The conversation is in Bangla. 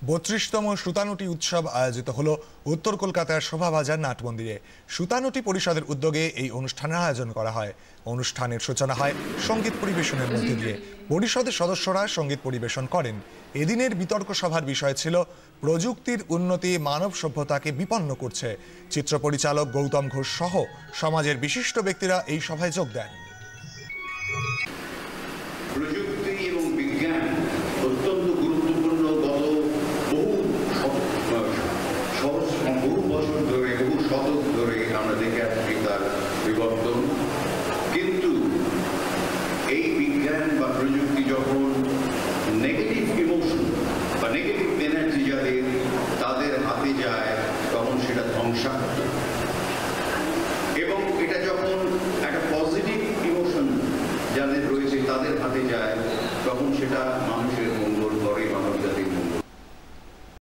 ৩২তম সুতানুটি উৎসব আয়োজিত হল উত্তর কলকাতার শোভাবাজার নাটমন্দিরে। সুতানুটি পরিষদের উদ্যোগে এই অনুষ্ঠানের আয়োজন করা হয়। অনুষ্ঠানের সূচনা হয় সঙ্গীত পরিবেশনের মধ্যে দিয়ে। পরিষদের সদস্যরা সঙ্গীত পরিবেশন করেন। এদিনের বিতর্ক সভার বিষয় ছিল প্রযুক্তির উন্নতি মানব সভ্যতাকে বিপন্ন করছে। চিত্র পরিচালক গৌতম ঘোষ সহ সমাজের বিশিষ্ট ব্যক্তিরা এই সভায় যোগ দেন। প্রযুক্তি এবং বিজ্ঞান অত্যন্ত গুরুত্বপূর্ণ। বহু বছর ধরে, বহু শতক ধরে আমরা দেখে আসছি তার বিবর্তন। কিন্তু এই বিজ্ঞান বা প্রযুক্তি যখন নেগেটিভ ইমোশন বা নেগেটিভ এনার্জি তাদের হাতে যায়, তখন সেটা ধ্বংসাত্মক। এবং এটা যখন একটা পজিটিভ ইমোশন যাদের রয়েছে তাদের হাতে যায়, তখন সেটা মানুষ